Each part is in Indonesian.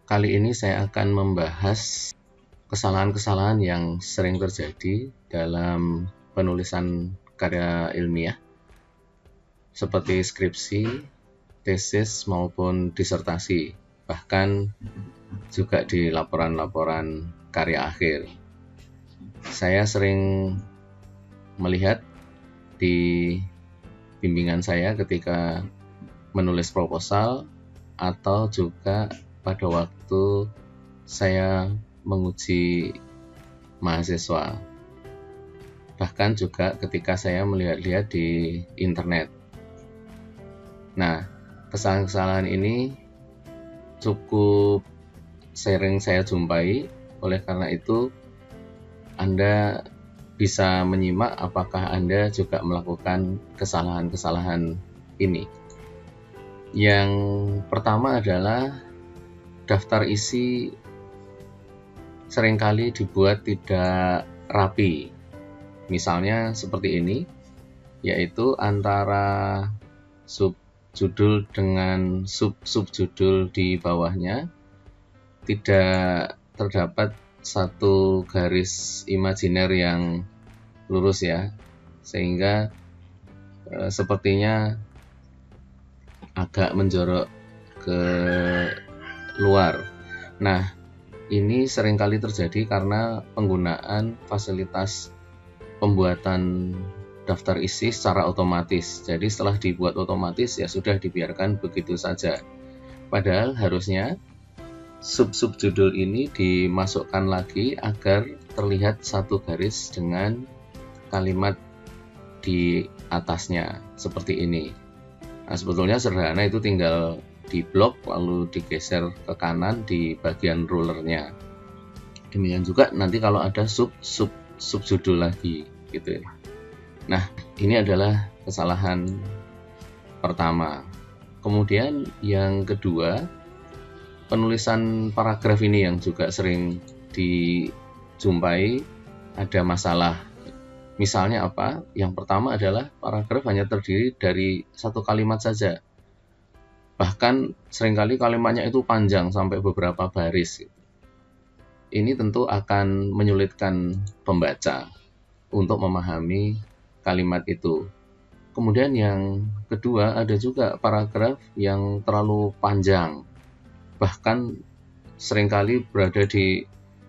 Kali ini saya akan membahas kesalahan-kesalahan yang sering terjadi dalam penulisan karya ilmiah seperti skripsi, tesis maupun disertasi, bahkan juga di laporan-laporan karya akhir. Saya sering melihat di bimbingan saya ketika menulis proposal atau juga pada waktu saya menguji mahasiswa, bahkan juga ketika saya melihat-lihat di internet. Nah, kesalahan-kesalahan ini cukup sering saya jumpai, oleh karena itu Anda bisa menyimak apakah Anda juga melakukan kesalahan-kesalahan ini. Yang pertama adalah daftar isi seringkali dibuat tidak rapi. Misalnya seperti ini, yaitu antara subjudul dengan subjudul di bawahnya tidak terdapat satu garis imajiner yang lurus ya, sehingga sepertinya agak menjorok ke luar. Nah, ini seringkali terjadi karena penggunaan fasilitas pembuatan daftar isi secara otomatis. Jadi setelah dibuat otomatis ya sudah dibiarkan begitu saja. Padahal harusnya subjudul ini dimasukkan lagi agar terlihat satu garis dengan kalimat di atasnya seperti ini. Nah, sebetulnya sederhana, itu tinggal diblok lalu digeser ke kanan di bagian rulernya. Demikian juga nanti kalau ada subjudul lagi gitu. Nah, ini adalah kesalahan pertama. Kemudian yang kedua, penulisan paragraf ini yang juga sering dijumpai ada masalah. Misalnya apa? Yang pertama adalah paragraf hanya terdiri dari satu kalimat saja. Bahkan seringkali kalimatnya itu panjang sampai beberapa baris. Ini tentu akan menyulitkan pembaca untuk memahami kalimat itu. Kemudian yang kedua, ada juga paragraf yang terlalu panjang. Bahkan seringkali berada di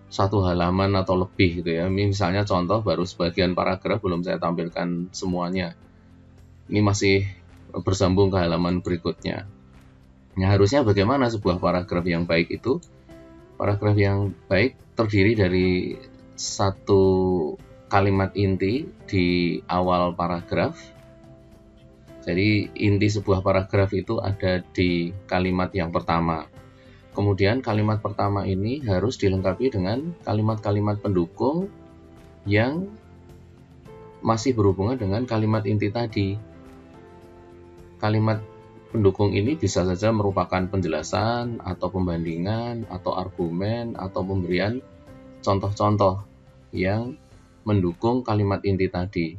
satu halaman atau lebih gitu ya. Misalnya contoh, baru sebagian paragraf, belum saya tampilkan semuanya. Ini masih bersambung ke halaman berikutnya. Nah, harusnya bagaimana sebuah paragraf yang baik itu? Paragraf yang baik terdiri dari satu kalimat inti di awal paragraf. Jadi inti sebuah paragraf itu ada di kalimat yang pertama. Kemudian kalimat pertama ini harus dilengkapi dengan kalimat-kalimat pendukung yang masih berhubungan dengan kalimat inti tadi. Kalimat pendukung ini bisa saja merupakan penjelasan atau pembandingan atau argumen atau pemberian contoh-contoh yang mendukung kalimat inti tadi.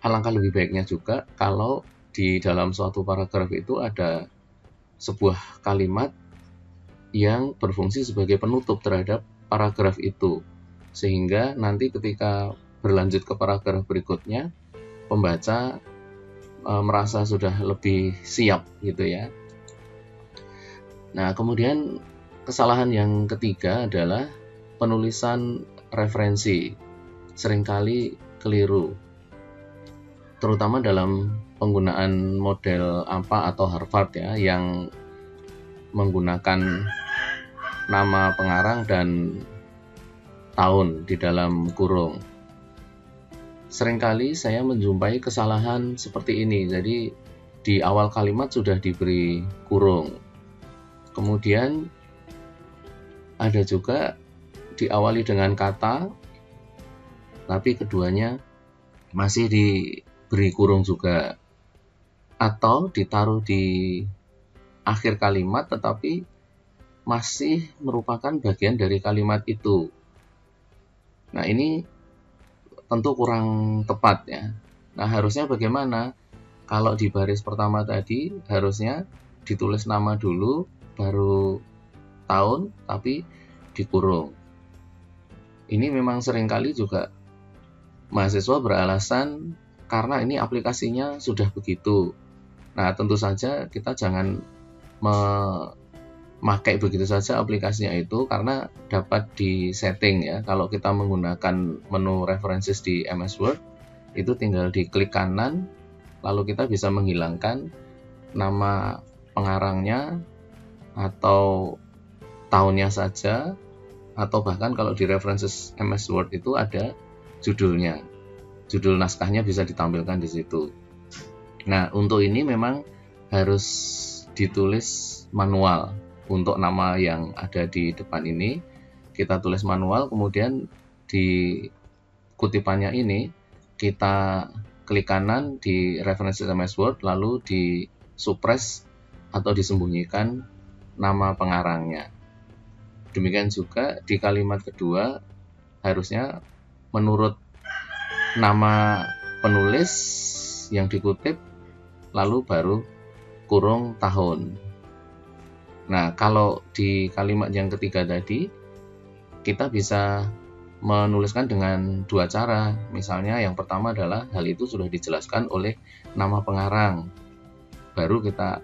Alangkah lebih baiknya juga kalau di dalam suatu paragraf itu ada sebuah kalimat yang berfungsi sebagai penutup terhadap paragraf itu, sehingga nanti ketika berlanjut ke paragraf berikutnya, pembaca merasa sudah lebih siap gitu ya. Nah, kemudian kesalahan yang ketiga adalah penulisan referensi. Seringkali keliru, terutama dalam penggunaan model AMPA atau Harvard ya, yang menggunakan nama pengarang dan tahun di dalam kurung. Seringkali saya menjumpai kesalahan seperti ini. Jadi di awal kalimat sudah diberi kurung. Kemudian ada juga diawali dengan kata, tapi keduanya masih diberi kurung juga. Atau ditaruh di akhir kalimat tetapi masih merupakan bagian dari kalimat itu. Nah, ini tentu kurang tepat ya. Nah, harusnya bagaimana? Kalau di baris pertama tadi harusnya ditulis nama dulu, baru tahun tapi dikurung. Ini memang seringkali juga mahasiswa beralasan karena ini aplikasinya sudah begitu. Nah, tentu saja kita jangan memakai begitu saja aplikasinya itu, karena dapat disetting ya. Kalau kita menggunakan menu references di MS Word, itu tinggal diklik kanan, lalu kita bisa menghilangkan nama pengarangnya atau tahunnya saja, atau bahkan kalau di references MS Word itu ada judulnya. Judul naskahnya bisa ditampilkan di situ. Nah, untuk ini memang harus ditulis manual. Untuk nama yang ada di depan ini, kita tulis manual, kemudian di kutipannya ini, kita klik kanan di referensi MS Word, lalu di suppress atau disembunyikan nama pengarangnya. Demikian juga di kalimat kedua, harusnya menurut nama penulis yang dikutip, lalu baru kurung tahun. Nah, kalau di kalimat yang ketiga tadi, kita bisa menuliskan dengan dua cara. Misalnya yang pertama adalah hal itu sudah dijelaskan oleh nama pengarang. Baru kita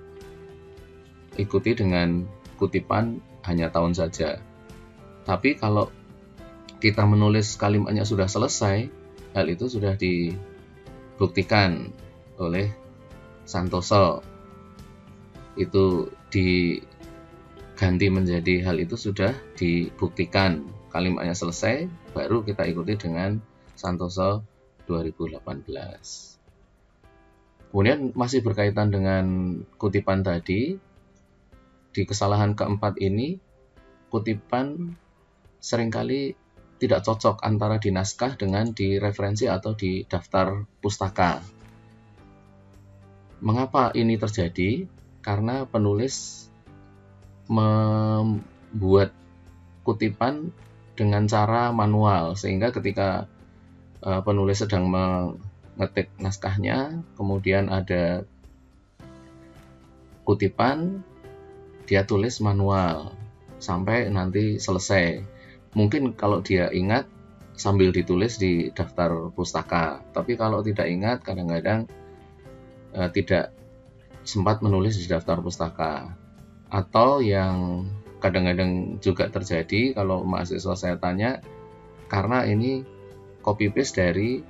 ikuti dengan kutipan hanya tahun saja. Tapi kalau kita menulis kalimatnya sudah selesai, hal itu sudah dibuktikan oleh Santoso, itu diganti menjadi hal itu sudah dibuktikan, kalimatnya selesai, baru kita ikuti dengan Santoso 2018. Kemudian masih berkaitan dengan kutipan tadi, di kesalahan keempat ini, kutipan seringkali tidak cocok antara di naskah dengan di referensi atau di daftar pustaka. Mengapa ini terjadi? Karena penulis membuat kutipan dengan cara manual, sehingga ketika penulis sedang mengetik naskahnya, kemudian ada kutipan, dia tulis manual sampai nanti selesai. Mungkin kalau dia ingat sambil ditulis di daftar pustaka, tapi kalau tidak ingat kadang-kadang tidak sempat menulis di daftar pustaka. Atau yang kadang-kadang juga terjadi kalau mahasiswa saya tanya, karena ini copy paste dari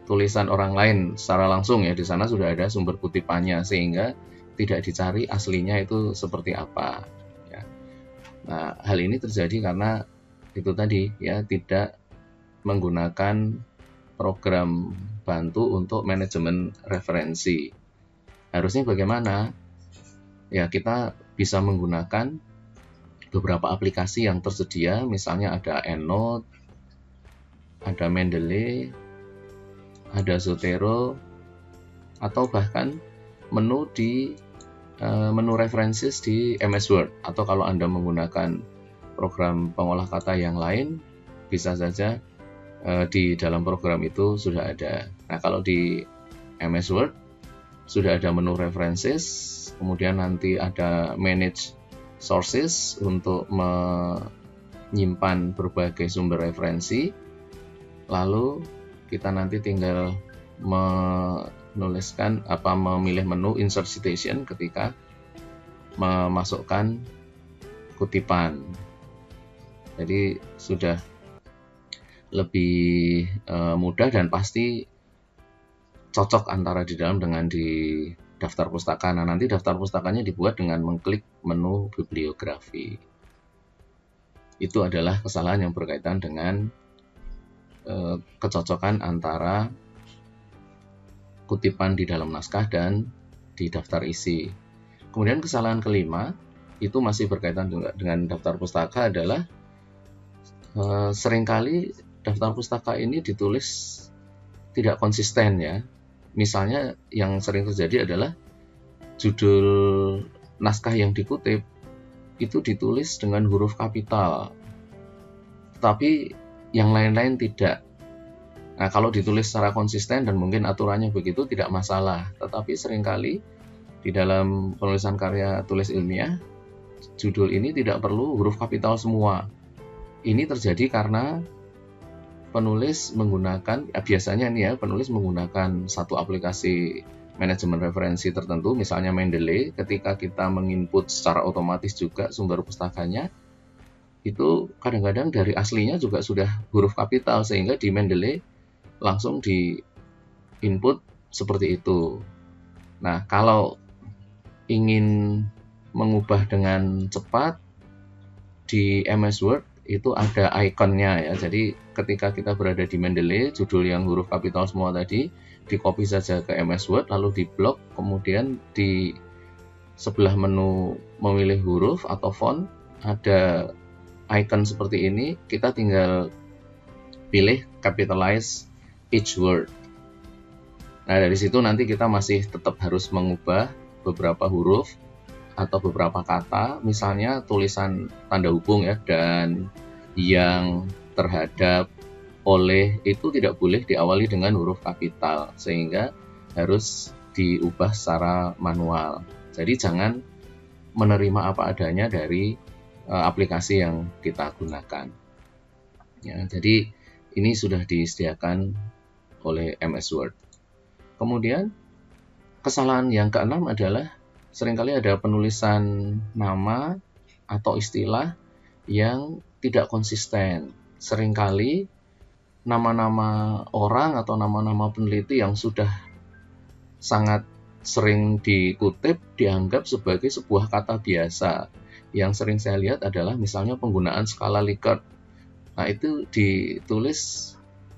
tulisan orang lain secara langsung ya, di sana sudah ada sumber kutipannya, sehingga tidak dicari aslinya itu seperti apa ya. Nah, hal ini terjadi karena itu tadi ya, tidak menggunakan program bantu untuk manajemen referensi. Harusnya bagaimana? Ya, kita bisa menggunakan beberapa aplikasi yang tersedia, misalnya ada EndNote, ada Mendeley, ada Zotero, atau bahkan menu references di MS Word. Atau kalau Anda menggunakan program pengolah kata yang lain, bisa saja di dalam program itu sudah ada. Nah, kalau di MS Word sudah ada menu references, kemudian nanti ada manage sources untuk menyimpan berbagai sumber referensi, lalu kita nanti tinggal memilih menu insert citation ketika memasukkan kutipan. Jadi sudah lebih mudah dan pasti cocok antara di dalam dengan di daftar pustaka. Nah, nanti daftar pustakanya dibuat dengan mengklik menu bibliografi. Itu adalah kesalahan yang berkaitan dengan kecocokan antara kutipan di dalam naskah dan di daftar isi. Kemudian kesalahan kelima, itu masih berkaitan dengan daftar pustaka, adalah seringkali daftar pustaka ini ditulis tidak konsisten ya. Misalnya yang sering terjadi adalah judul naskah yang dikutip itu ditulis dengan huruf kapital, tetapi yang lain-lain tidak. Nah, kalau ditulis secara konsisten dan mungkin aturannya begitu tidak masalah, tetapi seringkali di dalam penulisan karya tulis ilmiah judul ini tidak perlu huruf kapital semua. Ini terjadi karena penulis menggunakan, biasanya nih ya, penulis menggunakan satu aplikasi manajemen referensi tertentu, misalnya Mendeley. Ketika kita menginput secara otomatis juga sumber pustakanya, itu kadang-kadang dari aslinya juga sudah huruf kapital, sehingga di Mendeley langsung di input seperti itu. Nah, kalau ingin mengubah dengan cepat di MS Word itu ada ikonnya ya. Jadi ketika kita berada di Mendeley, judul yang huruf kapital semua tadi di copy saja ke MS Word, lalu di blok, kemudian di sebelah menu memilih huruf atau font ada icon seperti ini, kita tinggal pilih capitalize each word. Nah, dari situ nanti kita masih tetap harus mengubah beberapa huruf atau beberapa kata, misalnya tulisan tanda hubung ya, dan yang, terhadap, oleh, itu tidak boleh diawali dengan huruf kapital, sehingga harus diubah secara manual. Jadi jangan menerima apa adanya dari aplikasi yang kita gunakan. Ya, jadi ini sudah disediakan oleh MS Word. Kemudian kesalahan yang keenam adalah seringkali ada penulisan nama atau istilah yang tidak konsisten. Seringkali nama-nama orang atau nama-nama peneliti yang sudah sangat sering dikutip dianggap sebagai sebuah kata biasa. Yang sering saya lihat adalah misalnya penggunaan skala Likert. Nah, itu ditulis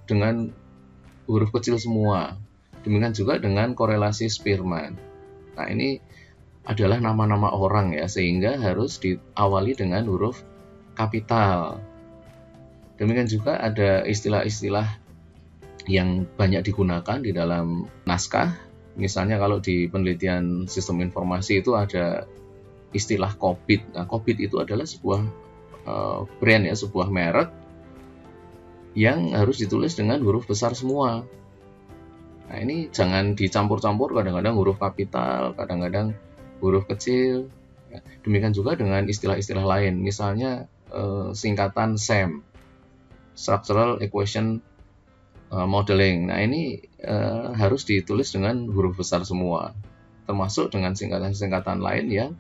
dengan huruf kecil semua. Demikian juga dengan korelasi Spearman. Nah, ini adalah nama-nama orang ya, sehingga harus diawali dengan huruf kapital. Demikian juga ada istilah-istilah yang banyak digunakan di dalam naskah. Misalnya kalau di penelitian sistem informasi itu ada istilah COBIT. Nah, COBIT itu adalah sebuah brand ya, sebuah merek yang harus ditulis dengan huruf besar semua. Nah, ini jangan dicampur-campur, kadang-kadang huruf kapital, kadang-kadang huruf kecil. Demikian juga dengan istilah-istilah lain, misalnya singkatan SEM, Structural Equation Modeling. Nah, ini harus ditulis dengan huruf besar semua, termasuk dengan singkatan-singkatan lain yang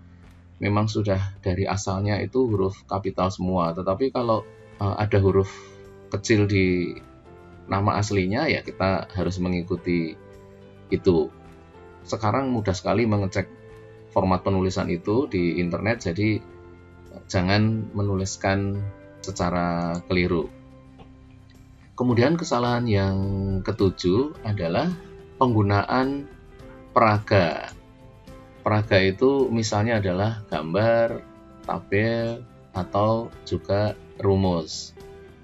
memang sudah dari asalnya itu huruf kapital semua. Tetapi kalau ada huruf kecil di nama aslinya, ya kita harus mengikuti itu. Sekarang mudah sekali mengecek format penulisan itu di internet, jadi jangan menuliskan secara keliru. Kemudian kesalahan yang ketujuh adalah penggunaan peraga. Peraga itu misalnya adalah gambar, tabel, atau juga rumus.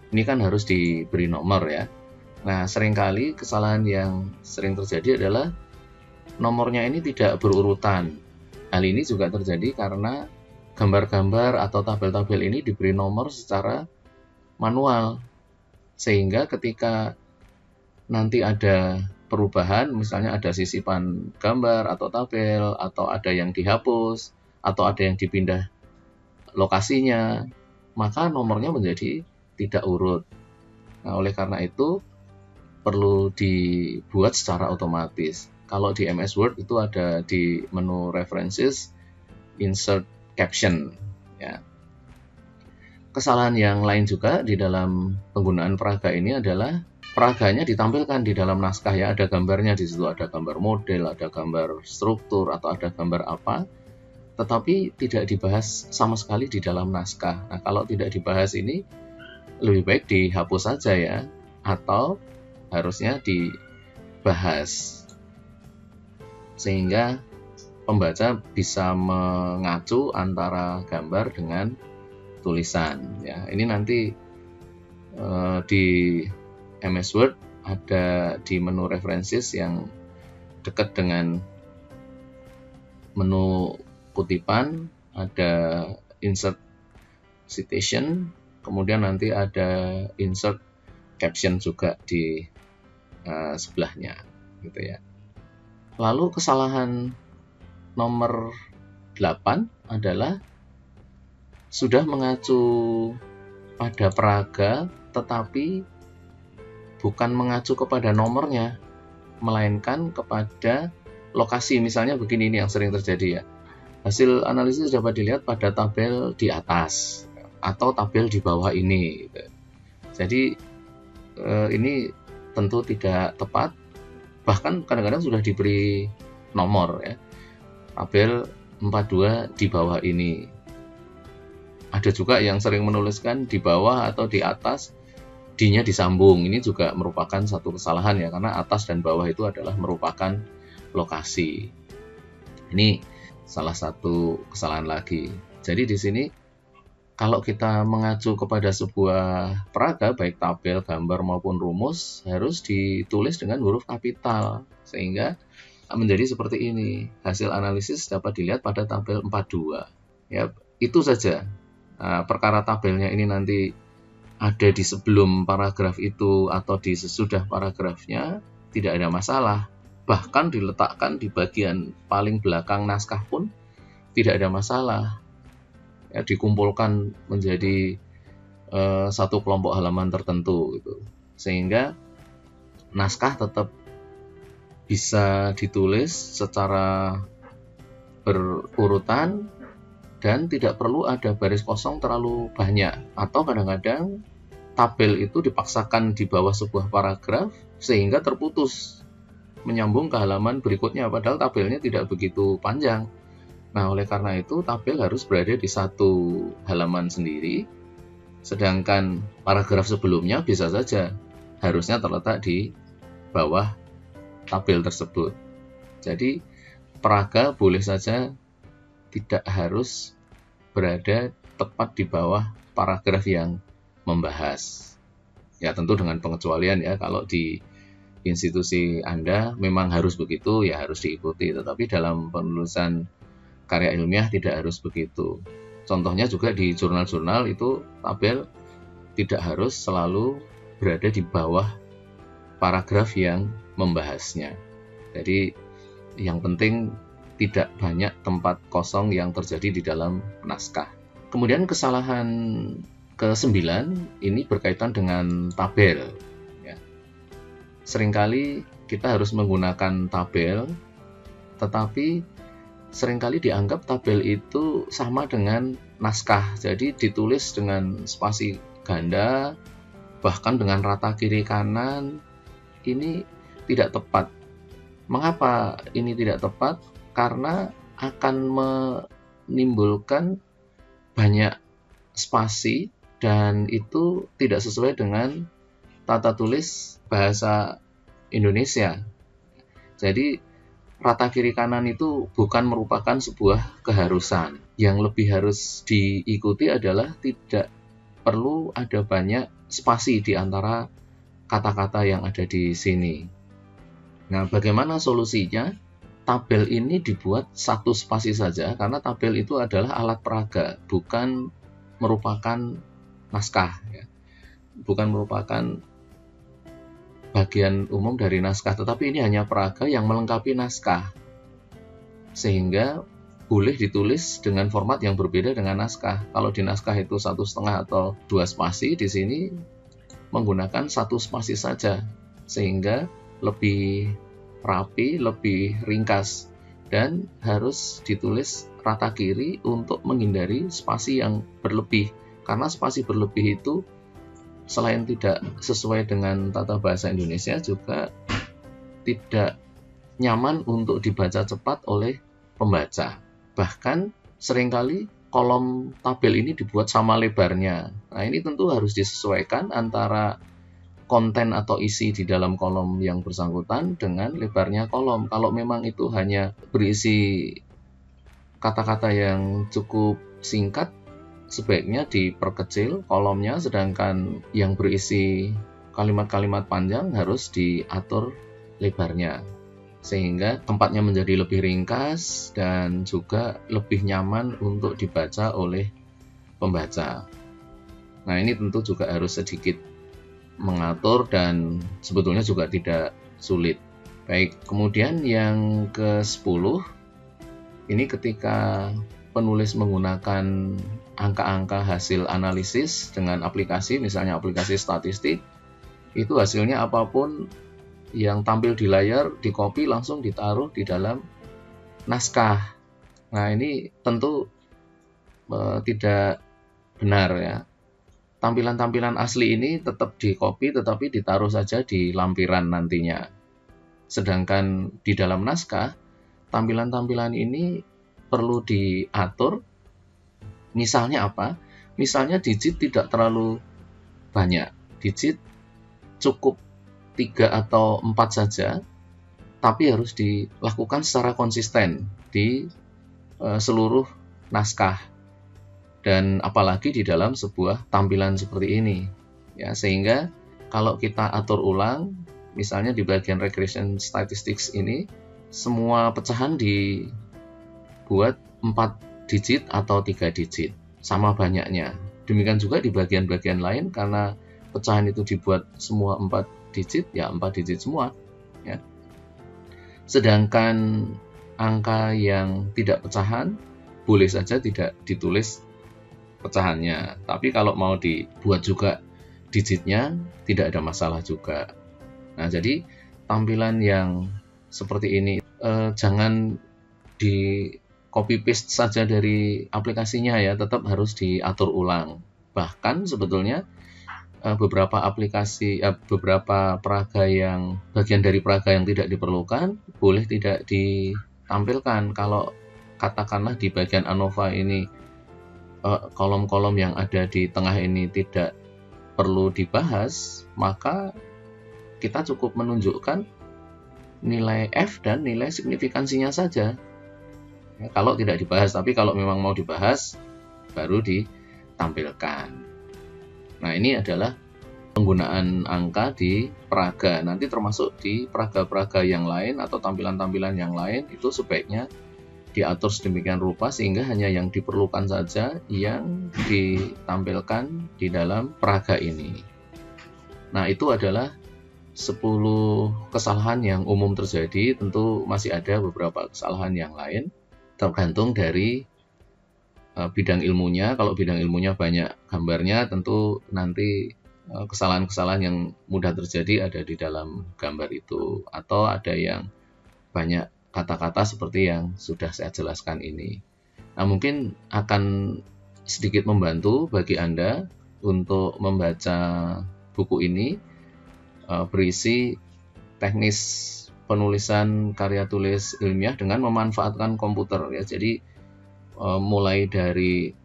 Ini kan harus diberi nomor ya. Nah, seringkali kesalahan yang sering terjadi adalah nomornya ini tidak berurutan. Hal ini juga terjadi karena gambar-gambar atau tabel-tabel ini diberi nomor secara manual. Sehingga ketika nanti ada perubahan, misalnya ada sisipan gambar atau tabel, atau ada yang dihapus, atau ada yang dipindah lokasinya, maka nomornya menjadi tidak urut. Nah, oleh karena itu perlu dibuat secara otomatis. Kalau di MS Word itu ada di menu References, Insert Caption. Ya. Kesalahan yang lain juga di dalam penggunaan peraga ini adalah peraganya ditampilkan di dalam naskah ya, ada gambarnya di situ, ada gambar model, ada gambar struktur, atau ada gambar apa, tetapi tidak dibahas sama sekali di dalam naskah. Nah, kalau tidak dibahas ini lebih baik dihapus saja ya, atau harusnya dibahas sehingga pembaca bisa mengacu antara gambar dengan tulisan ya. Ini nanti di MS Word ada di menu References yang dekat dengan menu kutipan, ada Insert Citation, kemudian nanti ada Insert Caption juga di sebelahnya gitu ya. Lalu kesalahan nomor 8 adalah sudah mengacu pada peraga, tetapi bukan mengacu kepada nomornya, melainkan kepada lokasi. Misalnya begini, ini yang sering terjadi ya. Hasil analisis dapat dilihat pada tabel di atas atau tabel di bawah ini. Jadi ini tentu tidak tepat. Bahkan kadang-kadang sudah diberi nomor ya. Tabel 42 di bawah ini. Ada juga yang sering menuliskan di bawah atau di atas, D-nya disambung. Ini juga merupakan satu kesalahan ya, karena atas dan bawah itu adalah merupakan lokasi. Ini salah satu kesalahan lagi. Jadi di sini kalau kita mengacu kepada sebuah peraga, baik tabel, gambar maupun rumus, harus ditulis dengan huruf kapital, sehingga menjadi seperti ini. Hasil analisis dapat dilihat pada tabel 42. Ya, itu saja. Nah, perkara tabelnya ini nanti ada di sebelum paragraf itu atau di sesudah paragrafnya, tidak ada masalah. Bahkan diletakkan di bagian paling belakang naskah pun tidak ada masalah. Ya, dikumpulkan menjadi satu kelompok halaman tertentu gitu. Sehingga naskah tetap bisa ditulis secara berurutan dan tidak perlu ada baris kosong terlalu banyak. Atau kadang-kadang tabel itu dipaksakan di bawah sebuah paragraf sehingga terputus menyambung ke halaman berikutnya, padahal tabelnya tidak begitu panjang. Nah, oleh karena itu tabel harus berada di satu halaman sendiri, sedangkan paragraf sebelumnya bisa saja harusnya terletak di bawah tabel tersebut. Jadi peraga boleh saja tidak harus berada tepat di bawah paragraf yang membahas. Ya, tentu dengan pengecualian ya, kalau di institusi Anda memang harus begitu, ya harus diikuti. Tetapi dalam penulisan karya ilmiah tidak harus begitu. Contohnya juga di jurnal-jurnal itu tabel tidak harus selalu berada di bawah paragraf yang membahasnya. Jadi yang penting tidak banyak tempat kosong yang terjadi di dalam naskah. Kemudian kesalahan ke-9 ini berkaitan dengan tabel. Ya. Seringkali kita harus menggunakan tabel, tetapi seringkali dianggap tabel itu sama dengan naskah. Jadi ditulis dengan spasi ganda, bahkan dengan rata kiri kanan. Ini tidak tepat. Mengapa ini tidak tepat? Karena akan menimbulkan banyak spasi dan itu tidak sesuai dengan tata tulis bahasa Indonesia. Jadi rata kiri kanan itu bukan merupakan sebuah keharusan. Yang lebih harus diikuti adalah tidak perlu ada banyak spasi di antara kata-kata yang ada di sini. Nah, bagaimana solusinya? Tabel ini dibuat satu spasi saja, karena tabel itu adalah alat peraga, bukan merupakan naskah. Ya. Bukan merupakan bagian umum dari naskah, tetapi ini hanya peraga yang melengkapi naskah. Sehingga boleh ditulis dengan format yang berbeda dengan naskah. Kalau di naskah itu 1,5 atau 2 spasi, di sini menggunakan 1 spasi saja, sehingga lebih rapi, lebih ringkas, dan harus ditulis rata kiri untuk menghindari spasi yang berlebih. Karena spasi berlebih itu selain tidak sesuai dengan tata bahasa Indonesia, juga tidak nyaman untuk dibaca cepat oleh pembaca. Bahkan seringkali kolom tabel ini dibuat sama lebarnya. Nah, ini tentu harus disesuaikan antara konten atau isi di dalam kolom yang bersangkutan dengan lebarnya kolom. Kalau memang itu hanya berisi kata-kata yang cukup singkat, sebaiknya diperkecil kolomnya, sedangkan yang berisi kalimat-kalimat panjang harus diatur lebarnya, sehingga tempatnya menjadi lebih ringkas dan juga lebih nyaman untuk dibaca oleh pembaca. Nah, ini tentu juga harus sedikit mengatur dan sebetulnya juga tidak sulit. Baik, kemudian yang ke-10 ini ketika penulis menggunakan angka-angka hasil analisis dengan aplikasi, misalnya aplikasi statistik, itu hasilnya apapun yang tampil di layar, di copy langsung ditaruh di dalam naskah. Nah, ini tentu tidak benar ya. Tampilan-tampilan asli ini tetap di copy tetapi ditaruh saja di lampiran nantinya. Sedangkan di dalam naskah, tampilan-tampilan ini perlu diatur. Misalnya apa? Misalnya digit tidak terlalu banyak. Digit cukup 3 atau 4 saja, tapi harus dilakukan secara konsisten di seluruh naskah. Dan apalagi di dalam sebuah tampilan seperti ini. Ya, sehingga kalau kita atur ulang, misalnya di bagian regression statistics ini, semua pecahan dibuat 4 digit atau 3 digit, sama banyaknya. Demikian juga di bagian-bagian lain, karena pecahan itu dibuat semua 4 digit, ya 4 digit semua. Ya. Sedangkan angka yang tidak pecahan, boleh saja tidak ditulis pecahannya. Tapi kalau mau dibuat juga digitnya, tidak ada masalah juga. Nah, jadi tampilan yang seperti ini jangan di copy paste saja dari aplikasinya ya, tetap harus diatur ulang. Bahkan sebetulnya beberapa aplikasi, beberapa peraga yang bagian dari peraga yang tidak diperlukan boleh tidak ditampilkan. Kalau katakanlah di bagian ANOVA ini kolom-kolom yang ada di tengah ini tidak perlu dibahas, maka kita cukup menunjukkan nilai F dan nilai signifikansinya saja. Ya, kalau tidak dibahas, tapi kalau memang mau dibahas, baru ditampilkan. Nah, ini adalah penggunaan angka di peraga. Nanti termasuk di peraga-peraga yang lain atau tampilan-tampilan yang lain, itu sebaiknya diatur sedemikian rupa sehingga hanya yang diperlukan saja yang ditampilkan di dalam peraga ini. Nah, itu adalah 10 kesalahan yang umum terjadi. Tentu masih ada beberapa kesalahan yang lain, tergantung dari bidang ilmunya. Kalau bidang ilmunya banyak gambarnya, tentu nanti kesalahan-kesalahan yang mudah terjadi ada di dalam gambar itu, atau ada yang banyak kata-kata seperti yang sudah saya jelaskan ini. Nah, mungkin akan sedikit membantu bagi Anda untuk membaca buku ini, berisi teknis penulisan karya tulis ilmiah dengan memanfaatkan komputer ya. Jadi mulai dari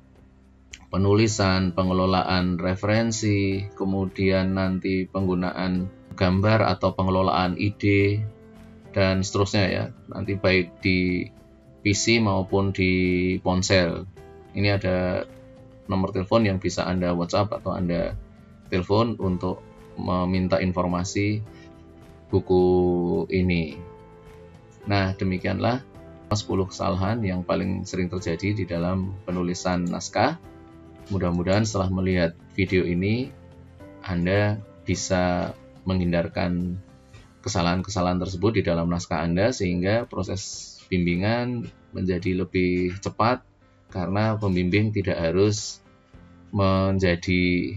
penulisan, pengelolaan referensi, kemudian nanti penggunaan gambar atau pengelolaan ide, dan seterusnya ya, nanti baik di PC maupun di ponsel. Ini ada nomor telepon yang bisa Anda WhatsApp atau Anda telepon untuk meminta informasi buku ini. Nah, demikianlah 10 kesalahan yang paling sering terjadi di dalam penulisan naskah. Mudah-mudahan setelah melihat video ini, Anda bisa menghindarkan kesalahan-kesalahan tersebut di dalam naskah Anda, sehingga proses bimbingan menjadi lebih cepat karena pembimbing tidak harus menjadi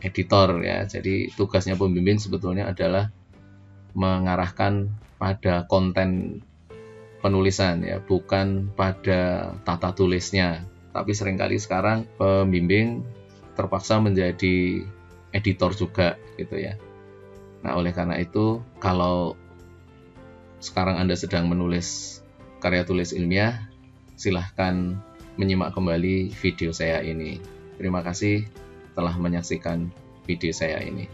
editor ya. Jadi tugasnya pembimbing sebetulnya adalah mengarahkan pada konten penulisan ya, bukan pada tata tulisnya. Tapi seringkali sekarang pembimbing terpaksa menjadi editor juga gitu ya. Nah, oleh karena itu, kalau sekarang Anda sedang menulis karya tulis ilmiah, silahkan menyimak kembali video saya ini. Terima kasih telah menyaksikan video saya ini.